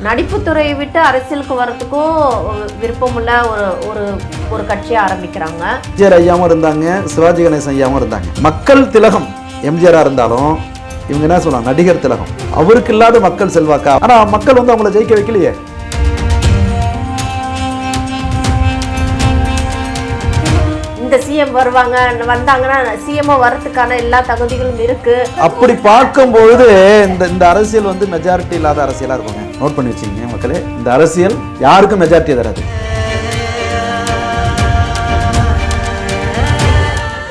நடிப்புத்துறையை விட்டு அரசியலுக்கு வர்றதுக்கும் விருப்பமுள்ள ஒரு ஒரு ஒரு கட்சியை ஆரம்பிக்கிறாங்க. எம்ஜிஆர் ஐயாவும் இருந்தாங்க, சிவாஜி கணேசன் ஐயாவும் இருந்தாங்க. மக்கள் திலகம் எம்ஜிஆரா இருந்தாலும் இவங்க என்ன சொல்லுவாங்க, நடிகர் திலகம். அவருக்கு இல்லாத மக்கள் செல்வாக்கா? ஆனா மக்கள் வந்து அவங்கள ஜெயிக்க வைக்கலையே. சிஎம் வருவாங்க, வந்தாங்கன்னா சிஎம் வர்றதுக்கான எல்லா தகுதிகளும் இருக்கு. அப்படி பார்க்கும்போது இந்த அரசியல் வந்து மெஜாரிட்டி இல்லாத அரசியலா இருக்குங்க. நோட் பண்ணி வச்சுக்கீங்க மக்களே, இந்த அரசியல் யாருக்கும் மெஜாரிட்டி தராது.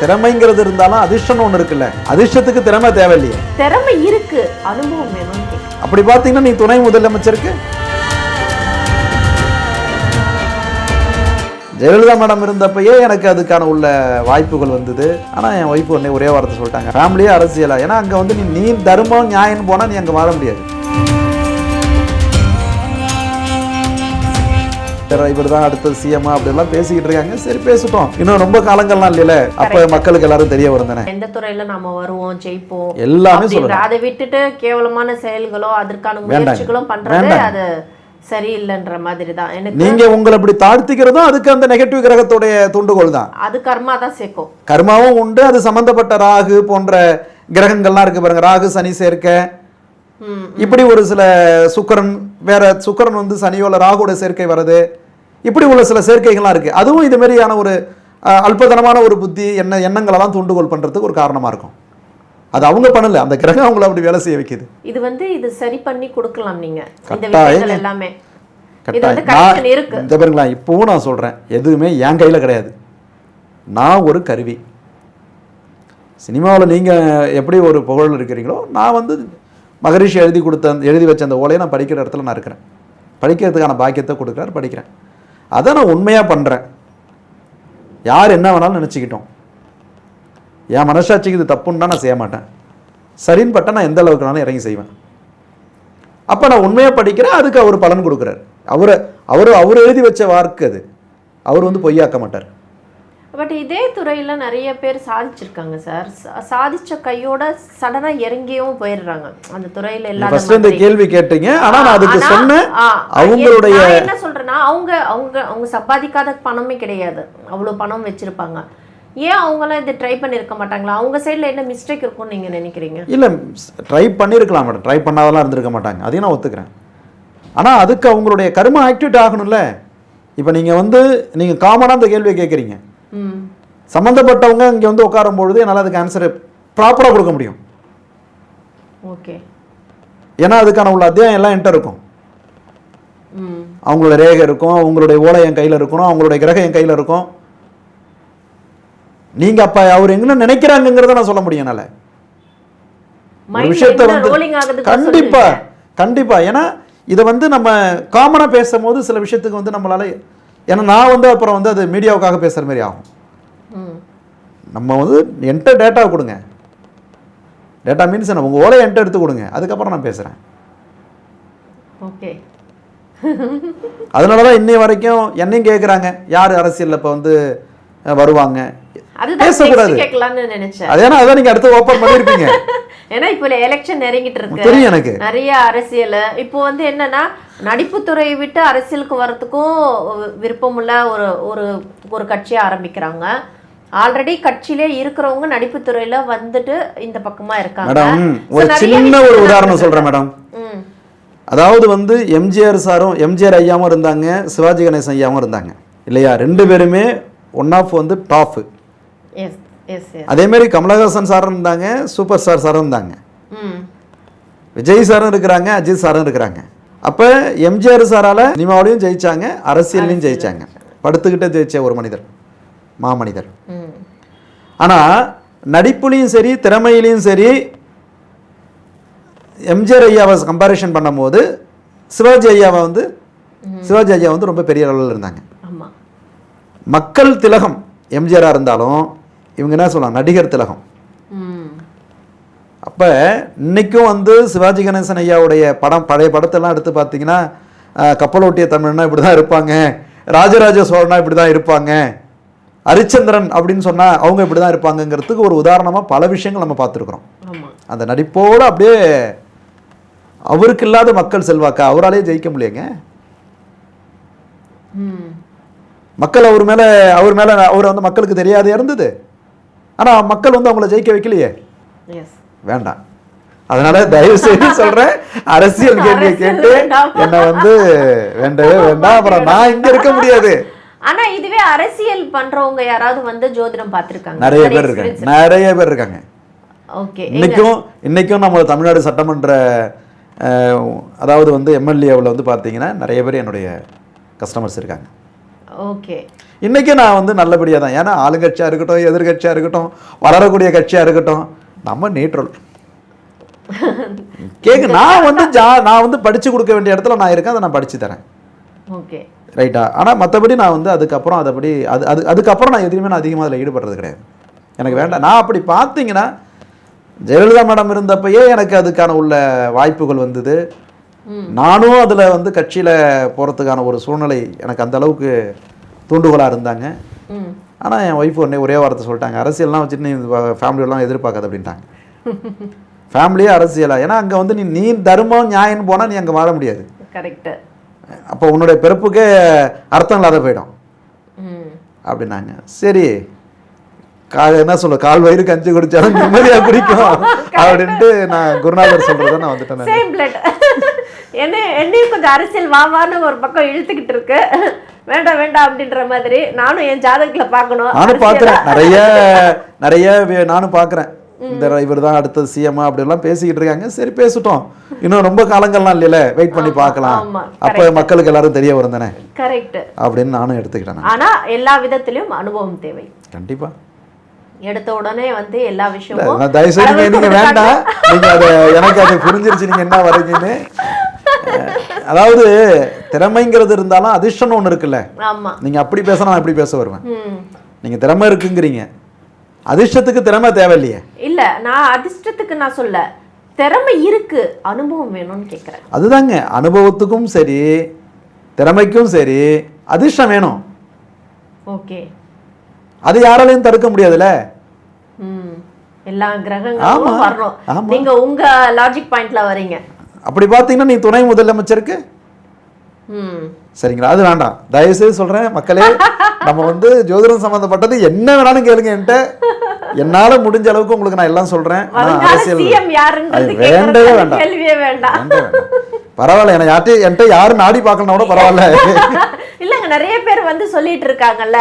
திறமைங்கிறது இருந்தாலும் அதிர்ஷ்டம் ஒண்ணு இருக்குல்ல, அதிர்ஷ்டத்துக்கு திறமை தேவையில்லையே. திறமை இருக்கு, அனுபவம் வேணும். அப்படி பாத்தீங்கன்னா நீ துணை முதலமைச்சருக்கு ஜெயலலிதா மேடம் இருந்தப்பயே எனக்கு அதுக்கான உள்ள வாய்ப்புகள் வந்தது. ஆனால் என் ஒய்ஃப் ஒரே வார்த்தை சொல்லிட்டாங்க, ஃபேமிலியே அரசியலா. ஏன்னா அங்கே வந்து நீ தர்மம் நியாயம் போனால் நீ அங்கே வாழ முடியாது. இவர் தான் அடுத்த சிஎம் அப்படிலாம் பேசிக்கிட்டு இருக்காங்க. சரி பேசிட்டோம், இன்னும் ரொம்ப காலங்கள்லாம் இல்லையில. அப்ப மக்களுக்கு எல்லாரும் தெரிய வரும் தானே எந்த துறையில நாம வருவோம், ஜெயிப்போம் எல்லாமே சொல்லுங்க. அதை விட்டுட்டு கேவலமான செயல்களோ அதற்கான முயற்சிகளும் பண்றது அது சரியில்லைன்ற மாதிரி தான். நீங்க உங்களை அப்படி தாழ்த்திக்கிறதும் அதுக்கு அந்த நெகட்டிவ் கிரகத்தோடைய தூண்டுகோல் தான். அது கர்மா தான் சேர்க்கும். கர்மாவும் உண்டு. அது சம்பந்தப்பட்ட ராகு போன்ற கிரகங்கள்லாம் இருக்கு பாருங்க, ராகு சனி சேர்க்கை, இப்படி ஒரு சில சுக்கிரன், வேற சுக்கிரன் வந்து சனியோட ராகுவோட சேர்க்கை வருது, இப்படி உள்ள சில சேர்க்கைகள்லாம் இருக்கு. அதுவும் இது மாதிரியான ஒரு அல்பதனமான ஒரு புத்தி எண்ணங்களெல்லாம் தூண்டுகோல் பண்றதுக்கு ஒரு காரணமா இருக்கும். அது அவங்க பண்ணல, அந்த கிரகம் அவங்கள அப்படி வேலை செய்ய வைக்குது. இது வந்து இது சரி பண்ணி கொடுக்கலாம் நீங்க. இந்த விஷயங்கள் எல்லாமே இந்த பாருங்களா, இப்பவும் நான் சொல்றேன், எதுவுமே என் கையில கிடையாது. நான் ஒரு கருவி. சினிமாவில் நீங்க எப்படி ஒரு புகழ் இருக்கிறீங்களோ, நான் வந்து மகரிஷி எழுதி வச்ச அந்த ஓலையை நான் படிக்கிற இடத்துல நான் இருக்கிறேன். படிக்கிறதுக்கான பாக்கியத்தை கொடுக்குறாரு, படிக்கிறேன். அதை நான் உண்மையா பண்றேன். யார் என்ன வேணாலும் நினைச்சுக்கிட்டோம், என் மனசாட்சிக்கு இது தப்புன்னா நான் செய்ய மாட்டேன். சரின்னு பட்டா நான் எந்த அளவுக்கு நானும் இறங்கி செய்வேன். அப்போ நான் உண்மையாக படிக்கிறேன், அதுக்கு அவர் பலன் கொடுக்குறாரு. அவர் எழுதி வச்ச வார்க்கு அது, அவர் வந்து பொய்யாக்க மாட்டார். பட் இதே துறையில் நிறைய பேர் சாதிச்சிருக்காங்க சார். சாதிச்ச கையோட சடனாக இறங்கியும் போயிடுறாங்க அந்த துறையில். எல்லாம் ஃபர்ஸ்ட் இந்த கேள்வி கேட்டீங்க, ஆனால் நான் அதுக்கு சொன்னேன். அவங்களுடைய என்ன சொல்றேன்னா, அவங்க அவங்க அவங்க சம்பாதிக்காத பணமே கிடையாது, அவ்வளோ பணம் வச்சிருப்பாங்க. ஏன் அவங்களாம் இதை ட்ரை பண்ணியிருக்க மாட்டாங்களா? அவங்க சைடில் என்ன மிஸ்டேக் இருக்கும்னு நீங்கள் நினைக்கிறீங்க? இல்லை, ட்ரை பண்ணியிருக்கலாம் மேடம், ட்ரை பண்ணாதெல்லாம் இருந்திருக்க மாட்டாங்க, அதையும் நான் ஒத்துக்கிறேன். ஆனால் அதுக்கு அவங்களுடைய கர்ம ஆக்டிவேட் ஆகணும்ல. இப்போ நீங்கள் காமனாக அந்த கேள்வியை கேட்குறீங்க, சம்மந்தப்பட்டவங்க இங்கே வந்து உட்காரும் பொழுது என்னால் அதுக்கு ஆன்சரை ப்ராப்பராக கொடுக்க முடியும். ஓகே, ஏன்னா அதுக்கான உள்ள அத்தியாயம் எல்லாம் என்கிட்ட இருக்கும். அவங்களோட ரேகை இருக்கும், அவங்களுடைய ஓலை என் கையில் இருக்கணும், அவங்களுடைய கிரகம் என் கையில் இருக்கும். நீங்க அப்ப அவர் எங்க நினைக்கிறாங்கிறத நான் சொல்ல முடியும். என்னால ஒரு விஷயத்தை வந்து கண்டிப்பா கண்டிப்பா, ஏன்னா இதை வந்து நம்ம காமனா பேசும்போது சில விஷயத்துக்கு வந்து நம்மளால, ஏன்னா நான் வந்து அப்புறம் வந்து அது மீடியாவுக்காக பேசுற மாதிரி ஆகும். நம்ம வந்து என்கிட்ட டேட்டா கொடுங்க, டேட்டா மீன்ஸ் என்ன, உங்க ஓலை என்கிட்ட எடுத்து கொடுங்க, அதுக்கப்புறம் நான் பேசுறேன். ஓகே, அதனாலதான் இன்னை வரைக்கும் என்னையும் கேட்குறாங்க, யார் அரசியல் இப்போ வந்து வருவாங்க, பேசக்கூடாது. அதான் அதான் நீங்க அடுத்து ஓபன் பண்ணிருப்பீங்க. ஏன்னா இப்போ எலெக்ஷன் நெருங்கிட்டு இருக்கு, தெரியும் எனக்கு. நிறைய அரசியல் இப்போ வந்து என்னன்னா, நடிப்புத்துறையை விட்டு அரசியலுக்கு வர்றதுக்கும் விருப்பமுள்ள ஒரு ஒரு ஒரு கட்சியை ஆரம்பிக்கிறாங்க. ஆல்ரெடி கட்சியிலே இருக்கிறவங்க நடிப்புத்துறையில வந்துட்டு இந்த பக்கமா இருக்காங்க. மேடம் ஒரு சின்ன ஒரு உதாரணம் சொல்றேன் மேடம். அதாவது வந்து எம்ஜிஆர் ஐயாவும் இருந்தாங்க, சிவாஜி கணேசன் ஐயாவும் இருந்தாங்க இல்லையா? ரெண்டு பேருமே ஒன் ஆஃப் வந்து டாப். அதே மாதிரி கமலஹாசன் சாரும் இருந்தாங்க, சூப்பர் ஸ்டார் சாரும் இருந்தாங்க, விஜய் சாரும் இருக்கிறாங்க, அஜித் சாரும் இருக்கிறாங்க. அப்ப எம்ஜிஆர் சாரால சினிமாவிலையும் ஜெயிச்சாங்க, அரசியலையும் ஜெயிச்சாங்க, படுத்துக்கிட்டே ஜெயிச்ச ஒரு மனிதர், மாமனிதர். ஆனா நடிப்புலையும் சரி திறமையிலையும் சரி எம்ஜிஆர் ஐயாவை கம்பேரிஷன் பண்ணும்போது சிவாஜி ஐயா வந்து ரொம்ப பெரிய அளவில் இருந்தாங்க. மக்கள் திலகம் எம்ஜிஆரா இருந்தாலும் இவங்க என்ன சொல்லுவாங்க, நடிகர் திலகம். அப்ப இன்னைக்கும் வந்து சிவாஜி கணேசன் ஐயாவுடைய பழைய படத்தெல்லாம் எடுத்து பார்த்தீங்கன்னா, கப்பலோட்டிய தமிழ்னா இப்படிதான் இருப்பாங்க, ராஜராஜ சோழனா இப்படிதான் இருப்பாங்க, ஹரிச்சந்திரன் அப்படின்னு சொன்னா அவங்க இப்படிதான் இருப்பாங்கிறதுக்கு ஒரு உதாரணமா பல விஷயங்கள் நம்ம பார்த்துருக்குறோம். அந்த நடிப்போடு அப்படியே அவருக்கு இல்லாத மக்கள் செல்வாக்கா? அவராலே ஜெயிக்க முடியங்க. மக்கள் அவர் மேல அவர் வந்து மக்களுக்கு தெரியாது இருந்தது. ஆனா மக்கள் வந்து அவங்கள ஜெயிக்க வைக்கலையே. வேண்டாம். அதனால தயவு செய்து சொல்றேன், அரசியல் கேள்வியை கேட்டு என்ன வந்து வேண்டவே வேண்டாம். அப்புறம் நான் இங்க இருக்க முடியாது. ஆனா இதுவே அரசியல் பண்றவங்க யாராவது வந்து ஜோதிடம் பார்த்திருக்காங்க? நிறைய பேர் இருக்காங்க. ஓகே. இன்னைக்கும் நம்ம தமிழ்நாடு சட்டமன்ற அதாவது வந்து எம்எல்ஏவில் வந்து பார்த்தீங்கன்னா நிறைய பேர் என்னுடைய கஸ்டமர்ஸ் இருக்காங்க. ஓகே. இன்றைக்கி நான் வந்து நல்லபடியாக தான், ஏன்னா ஆளுங்கட்சியாக இருக்கட்டும், எதிர்கட்சியாக இருக்கட்டும், வளரக்கூடிய கட்சியாக இருக்கட்டும், நம்ம நியூட்ரல். நான் வந்து படித்து கொடுக்க வேண்டிய இடத்துல நான் இருக்கேன், அதை நான் படித்து தரேன். ஓகே, ரைட்டா? ஆனால் மற்றபடி நான் வந்து அதுக்கப்புறம் நான் எதுவுமே நான் அதிகமாக அதில் ஈடுபடுறது கிடையாது. எனக்கு வேண்டாம். நான் அப்படி பார்த்தீங்கன்னா ஜெயலலிதா மேடம் இருந்தப்பயே எனக்கு அதுக்கான உள்ள வாய்ப்புகள் வந்தது. நானும் அதில் வந்து கட்சியில் போகிறதுக்கான ஒரு சூழ்நிலை எனக்கு அந்த அளவுக்கு தூண்டுகோலாக இருந்தாங்க. ஆனால் என் ஒய்ஃப் ஒரே வார்த்தை சொல்லிட்டாங்க, அரசியல்லாம் வச்சுட்டு நீ ஃபேமிலியெல்லாம் எதிர்பார்க்காது அப்படின்ட்டாங்க. ஃபேமிலியே அரசியலா? ஏன்னா அங்கே வந்து நீ தர்மம் நியாயம்னு போனால் நீ அங்கே வாழ முடியாது. கரெக்டு. அப்போ உன்னுடைய பிறப்புக்கே அர்த்தம் இல்லாத போயிடும் அப்படின்னாங்க. சரி, என்ன சொல்ல, கால் வயிறு கஞ்சி குடிச்சாலும் நிம்மதியாக குடிக்கும் அப்படின்ட்டு நான் குருநாதர் சொல்றதை நான் வந்துட்டேன். என்னையும் கொஞ்சம் அரசியல் வாவான்னு ஒரு பக்கம் இழுத்துக்கிட்டு இருக்கு. வேண்டாம் வேண்டாம் அப்படின்ற மாதிரி நானும் என் ஜாதகத்துல பார்க்கணும். நானும் பார்க்குறேன், நிறைய நானும் பார்க்குறேன். இந்த இவர் தான் அடுத்தது சிஎம் அப்படிலாம் பேசிக்கிட்டு இருக்காங்க. சரி பேசிட்டோம், இன்னும் ரொம்ப காலங்கள்லாம் இல்லையில, வெயிட் பண்ணி பார்க்கலாம். அப்போ மக்களுக்கு எல்லாரும் தெரிய வரும் தானே. கரெக்ட் அப்படின்னு நானும் எடுத்துக்கிட்டேன். ஆனா எல்லா விதத்திலும் அனுபவம் தேவை. கண்டிப்பா. எடுத்த உடனே வந்து எல்லா விஷயமும் தயவுசெய்து நீங்க வேண்டாம், நீங்க அதை எனக்கு அது புரிஞ்சிருச்சு நீங்க என்ன வரீங்கன்னு. அதாவது திறமைங்கிறது இருந்தாலும் அதிர்ஷ்டம் ஒண்ணு இருக்குல்ல. நீங்க அப்படி பேசினா நான் இப்படி பேச வருவேன். நீங்க திறமை இருக்குங்கிறீங்க, அதிர்ஷ்டத்துக்கு திறமை தேவையில்லையே. இல்ல, நான் அதிர்ஷ்டத்துக்கு நான் சொல்ல, திறமை இருக்கு, அனுபவம் வேணும்னு கேட்கிறேன். அதுதாங்க, அனுபவத்துக்கும் சரி திறமைக்கும் சரி அதிர்ஷ்டம் வேணும். ஓகே, அது யாராலையும் தடுக்க முடியாதுல்ல. எல்லா கிரகங்களும் வரணும். நீங்க உங்க லாஜிக் பாயிண்ட்ல வரீங்க. அப்படி பாத்தீங்கன்னா நீ துணை முதலமைச்சருக்கு சரிங்களா? அது வேண்டாம், தயவு செய்து சொல்றேன் மக்களே. நம்ம வந்து ஜோதிடம் சம்பந்தப்பட்டது என்ன வேணாலும் கேளுங்க என்கிட்ட, என்னால முடிஞ்ச அளவுக்கு உங்களுக்கு நான் எல்லாம் சொல்றேன். வேண்டவே வேண்டாம். பரவாயில்ல, என்கிட்ட யாரும் நாடி பார்க்கலனா கூட பரவாயில்ல. இல்லங்க, நிறைய பேர் வந்து சொல்லிட்டு இருக்காங்கல்ல,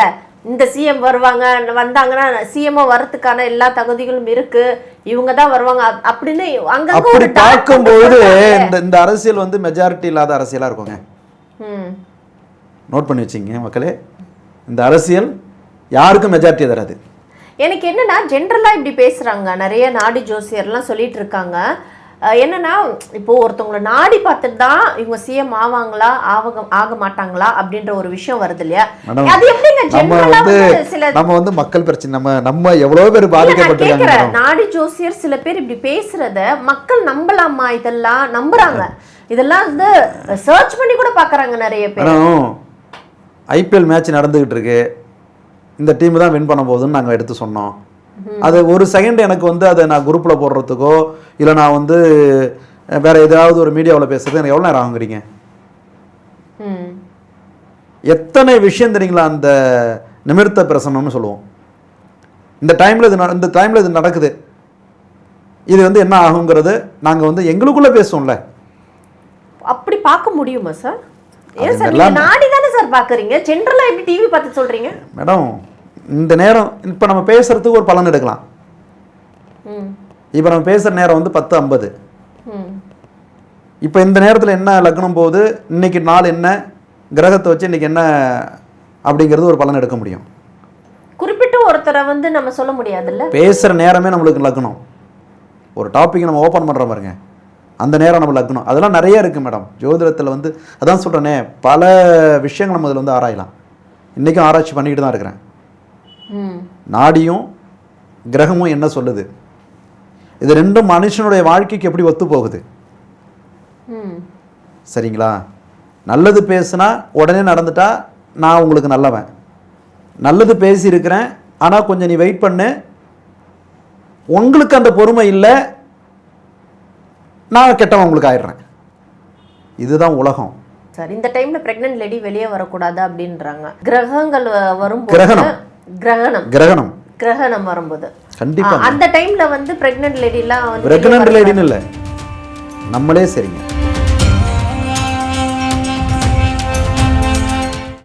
இந்த சிஎம் வருவாங்க, வந்தாங்கன்னா சிஎம்ஓ வரதுக்கான எல்லா தகுதிகளும் இருக்கு, இவங்க தான் வருவாங்க அப்படின்னு அப்படி பார்க்கும்போது இந்த அரசியல் வந்து மெஜாரிட்டி இல்லாத அரசியலா இருக்குங்க. நோட் பண்ணி வச்சிங்க மக்களே, இந்த அரசியல் யாருக்கும் மெஜாரிட்டி தராது. எனக்கு என்னன்னா ஜென்ரலா இப்படி பேசுறாங்க, நிறைய நாடி ஜோசியர்லாம் சொல்லிட்டு இருக்காங்க. என்னன்னா இப்போ ஒருத்தவங்களை நாடி பார்த்துட்டு தான் இவங்க சிஎம் ஆவாங்களா ஆக மாட்டாங்களா அப்படின்ற ஒரு விஷயம் வருது இல்லையா? அது எப்படிங்க ஜெனரலா சில நம்ம வந்து மக்கள் பிரச்சனை, நம்ம எவ்வளவு பேர் பாதிக்கப்பட்டிருக்காங்க. நாடி ஜோசியர் சில பேர் இப்படி பேசுறத மக்கள் நம்பலாமா? இதெல்லாம் நம்புறாங்க, இதெல்லாம் வந்து சர்ச் பண்ணி கூட பாக்குறாங்க நிறைய பேர். ஐபிஎல் மேட்ச் நடந்துகிட்டு இருக்கு, இந்த டீம் தான் வின் பண்ண போகுதுன்னு நாங்கள் எடுத்து சொன்னோம். அது ஒரு செகண்ட் எனக்கு வந்து அதை நான் குரூப்பில் போடுறதுக்கோ இல்லை நான் வந்து வேற ஏதாவது ஒரு மீடியாவில் பேசுறது எனக்கு எவ்வளோ நேரம் ஆகுறீங்க? எத்தனை விஷயம் தெரியுங்களா? அந்த நிமிர்த்த பிரசனம்னு சொல்லுவோம். இந்த டைமில் இது நடக்குது, இது வந்து என்ன ஆகுங்கிறது நாங்கள் வந்து எங்களுக்குள்ளே பேசுவோம்ல. அப்படி பார்க்க முடியுமா சார்? ஏன் சார் நீங்க நாடி தானே சார் பார்க்குறீங்க, ஜென்ரலாக எப்படி டிவி பார்த்து சொல்கிறீங்க? மேடம், இந்த நேரம் இப்போ நம்ம பேசுறதுக்கு ஒரு பலன் எடுக்கலாம். இப்போ நம்ம பேசுகிற நேரம் வந்து 10:50. இப்போ இந்த நேரத்தில் என்ன லக்னம் போகுது, இன்னைக்கு நாள் என்ன, கிரகத்தை வச்சு இன்னைக்கு என்ன அப்படிங்கிறது ஒரு பலன் எடுக்க முடியும். குறிப்பிட்ட ஒருத்தரை வந்து நம்ம சொல்ல முடியாதுல்ல. பேசுகிற நேரமே நம்மளுக்கு லக்னம். ஒரு டாபிக் நம்ம ஓப்பன் பண்ணுற பாருங்க, அந்த நேரம் நம்ம லக்னம். அதெல்லாம் நிறைய இருக்குது மேடம் ஜோதிடத்தில். வந்து அதான் சொல்கிறேனே, பல விஷயங்கள் நம்ம இதில் வந்து ஆராயலாம். இன்றைக்கும் ஆராய்ச்சி பண்ணிக்கிட்டு தான் இருக்கிறேன். நாடியும் கிரகமும் என்ன சொல்லுது, இது ரெண்டும் மனுஷனுடைய வாழ்க்கைக்கு எப்படி ஒத்து போகுது? சரிங்களா? நல்லது பேசுனா உடனே நடந்துட்டா நான் உங்களுக்கு நல்லவன், நல்லது பேசி இருக்கிறேன் ஆனால் கொஞ்சம் நீ வெயிட் பண்ணு, உங்களுக்கு அந்த பொறுமை இல்லை, நான் கெட்டவன் உங்களுக்கு ஆயிடுறேன். இதுதான் உலகம். சார் இந்த டைம்ல பிரெக்னன்ட் லேடி வெளியே வரக்கூடாது அப்படின்றாங்க. கிரகங்கள் வரும்போது கிரகணம் வரும்போது கண்டிப்பா அந்த டைம்ல வந்து பிரெக்னன்ட் லேடி எல்லாம் வந்து பிரெக்னன்ட் லேடின்னு இல்லை, நம்மளே சரிங்க.